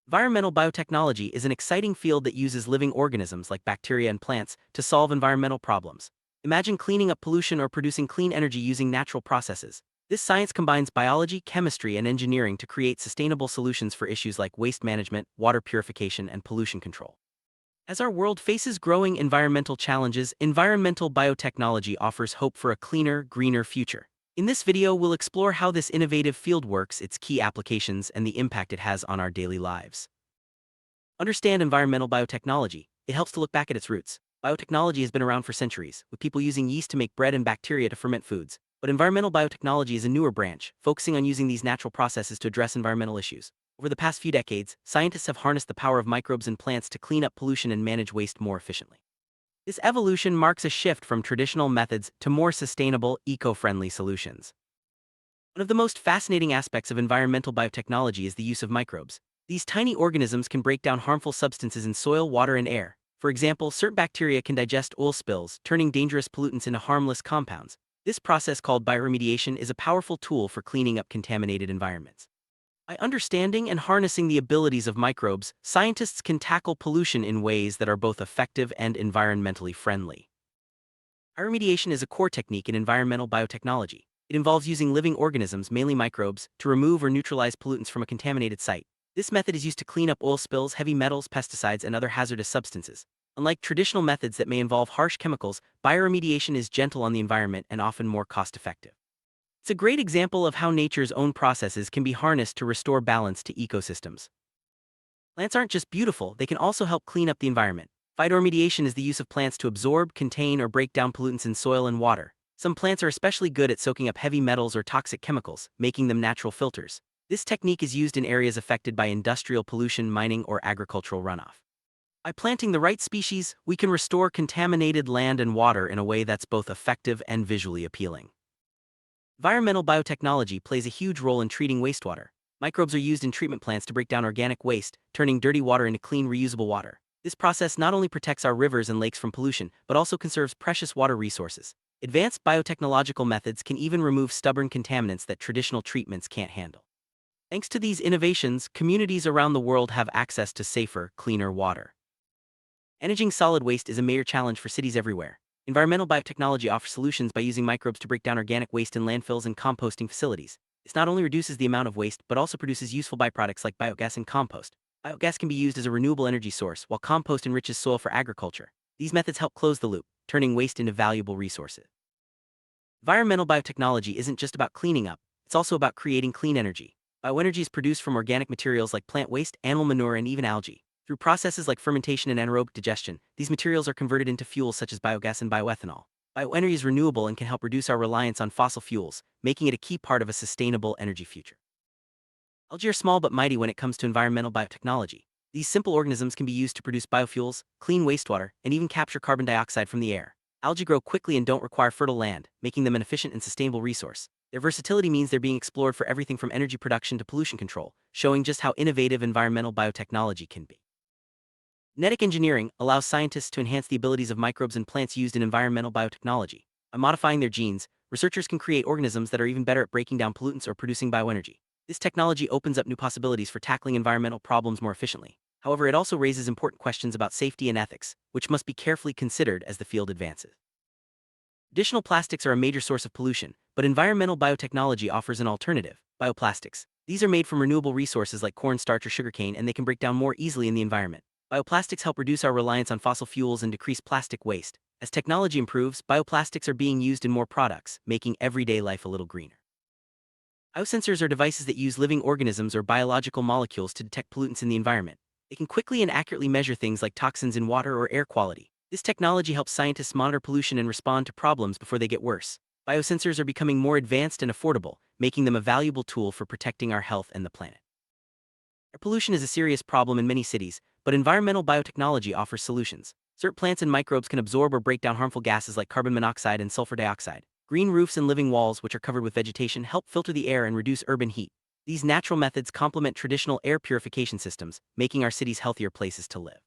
Environmental biotechnology is an exciting field that uses living organisms like bacteria and plants to solve environmental problems. Imagine cleaning up pollution or producing clean energy using natural processes. This science combines biology, chemistry, and engineering to create sustainable solutions for issues like waste management, water purification, and pollution control. As our world faces growing environmental challenges, environmental biotechnology offers hope for a cleaner, greener future. In this video, we'll explore how this innovative field works, its key applications, and the impact it has on our daily lives. Understand environmental biotechnology. It helps to look back at its roots. Biotechnology has been around for centuries, with people using yeast to make bread and bacteria to ferment foods. But environmental biotechnology is a newer branch, focusing on using these natural processes to address environmental issues. Over the past few decades, scientists have harnessed the power of microbes and plants to clean up pollution and manage waste more efficiently. This evolution marks a shift from traditional methods to more sustainable, eco-friendly solutions. One of the most fascinating aspects of environmental biotechnology is the use of microbes. These tiny organisms can break down harmful substances in soil, water, and air. For example, certain bacteria can digest oil spills, turning dangerous pollutants into harmless compounds. This process, called bioremediation, is a powerful tool for cleaning up contaminated environments. By understanding and harnessing the abilities of microbes, scientists can tackle pollution in ways that are both effective and environmentally friendly. Bioremediation is a core technique in environmental biotechnology. It involves using living organisms, mainly microbes, to remove or neutralize pollutants from a contaminated site. This method is used to clean up oil spills, heavy metals, pesticides, and other hazardous substances. Unlike traditional methods that may involve harsh chemicals, bioremediation is gentle on the environment and often more cost-effective. It's a great example of how nature's own processes can be harnessed to restore balance to ecosystems. Plants aren't just beautiful, they can also help clean up the environment. Phytoremediation is the use of plants to absorb, contain, or break down pollutants in soil and water. Some plants are especially good at soaking up heavy metals or toxic chemicals, making them natural filters. This technique is used in areas affected by industrial pollution, mining, or agricultural runoff. By planting the right species, we can restore contaminated land and water in a way that's both effective and visually appealing. Environmental biotechnology plays a huge role in treating wastewater. Microbes are used in treatment plants to break down organic waste, turning dirty water into clean, reusable water. This process not only protects our rivers and lakes from pollution, but also conserves precious water resources. Advanced biotechnological methods can even remove stubborn contaminants that traditional treatments can't handle. Thanks to these innovations, communities around the world have access to safer, cleaner water. Managing solid waste is a major challenge for cities everywhere. Environmental biotechnology offers solutions by using microbes to break down organic waste in landfills and composting facilities. This not only reduces the amount of waste, but also produces useful byproducts like biogas and compost. Biogas can be used as a renewable energy source, while compost enriches soil for agriculture. These methods help close the loop, turning waste into valuable resources. Environmental biotechnology isn't just about cleaning up, it's also about creating clean energy. Bioenergy is produced from organic materials like plant waste, animal manure, and even algae. Through processes like fermentation and anaerobic digestion, these materials are converted into fuels such as biogas and bioethanol. Bioenergy is renewable and can help reduce our reliance on fossil fuels, making it a key part of a sustainable energy future. Algae are small but mighty when it comes to environmental biotechnology. These simple organisms can be used to produce biofuels, clean wastewater, and even capture carbon dioxide from the air. Algae grow quickly and don't require fertile land, making them an efficient and sustainable resource. Their versatility means they're being explored for everything from energy production to pollution control, showing just how innovative environmental biotechnology can be. Genetic engineering allows scientists to enhance the abilities of microbes and plants used in environmental biotechnology. By modifying their genes, researchers can create organisms that are even better at breaking down pollutants or producing bioenergy. This technology opens up new possibilities for tackling environmental problems more efficiently. However, it also raises important questions about safety and ethics, which must be carefully considered as the field advances. Traditional plastics are a major source of pollution, but environmental biotechnology offers an alternative: bioplastics. These are made from renewable resources like cornstarch or sugarcane, and they can break down more easily in the environment. Bioplastics help reduce our reliance on fossil fuels and decrease plastic waste. As technology improves, bioplastics are being used in more products, making everyday life a little greener. Biosensors are devices that use living organisms or biological molecules to detect pollutants in the environment. They can quickly and accurately measure things like toxins in water or air quality. This technology helps scientists monitor pollution and respond to problems before they get worse. Biosensors are becoming more advanced and affordable, making them a valuable tool for protecting our health and the planet. Air pollution is a serious problem in many cities, but environmental biotechnology offers solutions. Certain plants and microbes can absorb or break down harmful gases like carbon monoxide and sulfur dioxide. Green roofs and living walls, which are covered with vegetation, help filter the air and reduce urban heat. These natural methods complement traditional air purification systems, making our cities healthier places to live.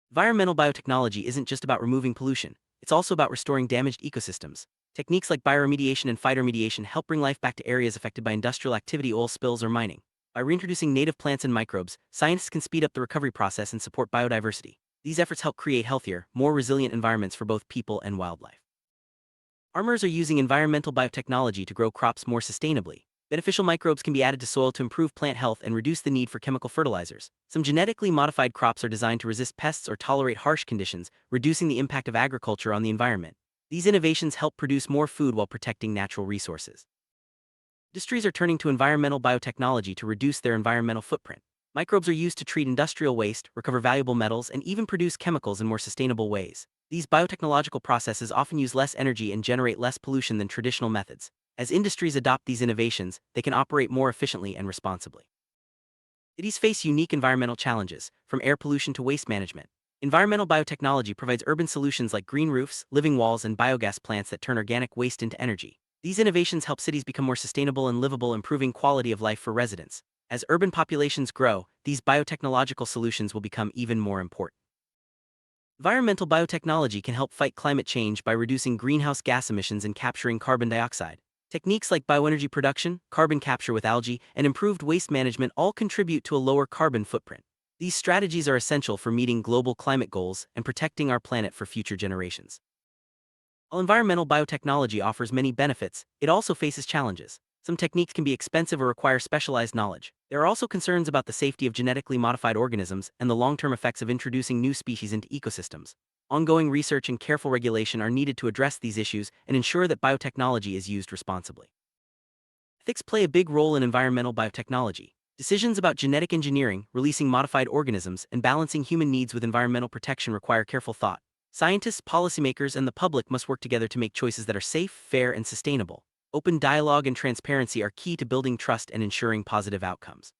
Environmental biotechnology isn't just about removing pollution, it's also about restoring damaged ecosystems. Techniques like bioremediation and phytoremediation help bring life back to areas affected by industrial activity, oil spills, or mining. By reintroducing native plants and microbes, scientists can speed up the recovery process and support biodiversity. These efforts help create healthier, more resilient environments for both people and wildlife. Farmers are using environmental biotechnology to grow crops more sustainably. Beneficial microbes can be added to soil to improve plant health and reduce the need for chemical fertilizers. Some genetically modified crops are designed to resist pests or tolerate harsh conditions, reducing the impact of agriculture on the environment. These innovations help produce more food while protecting natural resources. Industries are turning to environmental biotechnology to reduce their environmental footprint. Microbes are used to treat industrial waste, recover valuable metals, and even produce chemicals in more sustainable ways. These biotechnological processes often use less energy and generate less pollution than traditional methods. As industries adopt these innovations, they can operate more efficiently and responsibly. Cities face unique environmental challenges, from air pollution to waste management. Environmental biotechnology provides urban solutions like green roofs, living walls, and biogas plants that turn organic waste into energy. These innovations help cities become more sustainable and livable, improving quality of life for residents. As urban populations grow, these biotechnological solutions will become even more important. Environmental biotechnology can help fight climate change by reducing greenhouse gas emissions and capturing carbon dioxide. Techniques like bioenergy production, carbon capture with algae, and improved waste management all contribute to a lower carbon footprint. These strategies are essential for meeting global climate goals and protecting our planet for future generations. While environmental biotechnology offers many benefits, it also faces challenges. Some techniques can be expensive or require specialized knowledge. There are also concerns about the safety of genetically modified organisms and the long-term effects of introducing new species into ecosystems. Ongoing research and careful regulation are needed to address these issues and ensure that biotechnology is used responsibly. Ethics play a big role in environmental biotechnology. Decisions about genetic engineering, releasing modified organisms, and balancing human needs with environmental protection require careful thought. Scientists, policymakers, and the public must work together to make choices that are safe, fair, and sustainable. Open dialogue and transparency are key to building trust and ensuring positive outcomes.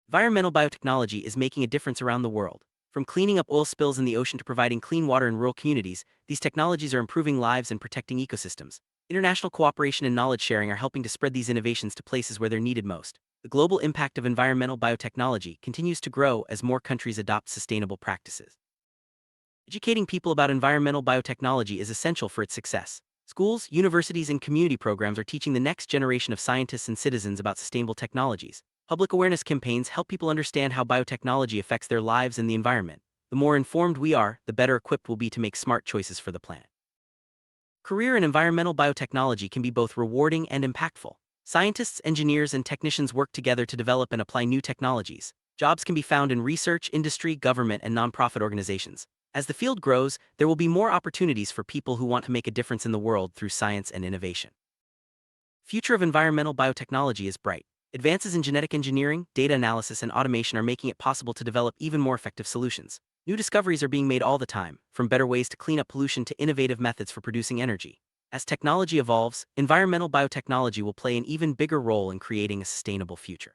Environmental biotechnology is making a difference around the world. From cleaning up oil spills in the ocean to providing clean water in rural communities, these technologies are improving lives and protecting ecosystems. International cooperation and knowledge sharing are helping to spread these innovations to places where they're needed most. The global impact of environmental biotechnology continues to grow as more countries adopt sustainable practices. Educating people about environmental biotechnology is essential for its success. Schools, universities, and community programs are teaching the next generation of scientists and citizens about sustainable technologies. Public awareness campaigns help people understand how biotechnology affects their lives and the environment. The more informed we are, the better equipped we'll be to make smart choices for the planet. Career in environmental biotechnology can be both rewarding and impactful. Scientists, engineers, and technicians work together to develop and apply new technologies. Jobs can be found in research, industry, government, and nonprofit organizations. As the field grows, there will be more opportunities for people who want to make a difference in the world through science and innovation. The future of environmental biotechnology is bright. Advances in genetic engineering, data analysis, and automation are making it possible to develop even more effective solutions. New discoveries are being made all the time, from better ways to clean up pollution to innovative methods for producing energy. As technology evolves, environmental biotechnology will play an even bigger role in creating a sustainable future.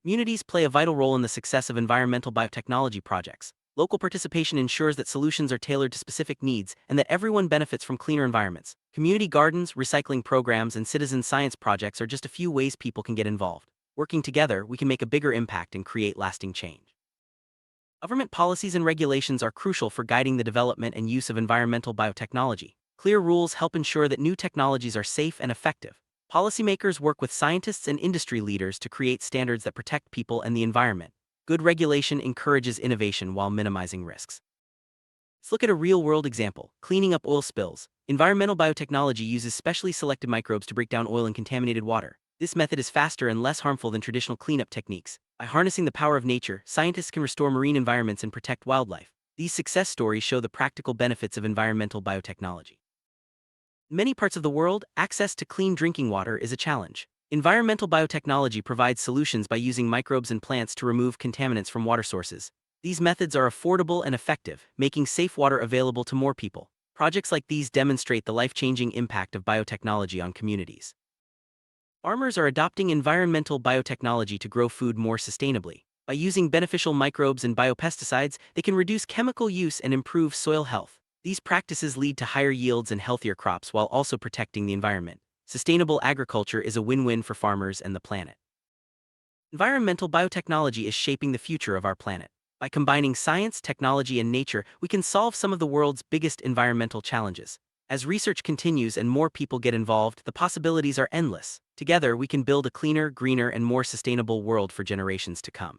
Communities play a vital role in the success of environmental biotechnology projects. Local participation ensures that solutions are tailored to specific needs and that everyone benefits from cleaner environments. Community gardens, recycling programs, and citizen science projects are just a few ways people can get involved. Working together, we can make a bigger impact and create lasting change. Government policies and regulations are crucial for guiding the development and use of environmental biotechnology. Clear rules help ensure that new technologies are safe and effective. Policymakers work with scientists and industry leaders to create standards that protect people and the environment. Good regulation encourages innovation while minimizing risks. Let's look at a real-world example: cleaning up oil spills. Environmental biotechnology uses specially selected microbes to break down oil in contaminated water. This method is faster and less harmful than traditional cleanup techniques. By harnessing the power of nature, scientists can restore marine environments and protect wildlife. These success stories show the practical benefits of environmental biotechnology. In many parts of the world, access to clean drinking water is a challenge. Environmental biotechnology provides solutions by using microbes and plants to remove contaminants from water sources. These methods are affordable and effective, making safe water available to more people. Projects like these demonstrate the life-changing impact of biotechnology on communities. Farmers are adopting environmental biotechnology to grow food more sustainably. By using beneficial microbes and biopesticides, they can reduce chemical use and improve soil health. These practices lead to higher yields and healthier crops while also protecting the environment. Sustainable agriculture is a win-win for farmers and the planet. Environmental biotechnology is shaping the future of our planet. By combining science, technology, and nature, we can solve some of the world's biggest environmental challenges. As research continues and more people get involved, the possibilities are endless. Together, we can build a cleaner, greener, and more sustainable world for generations to come.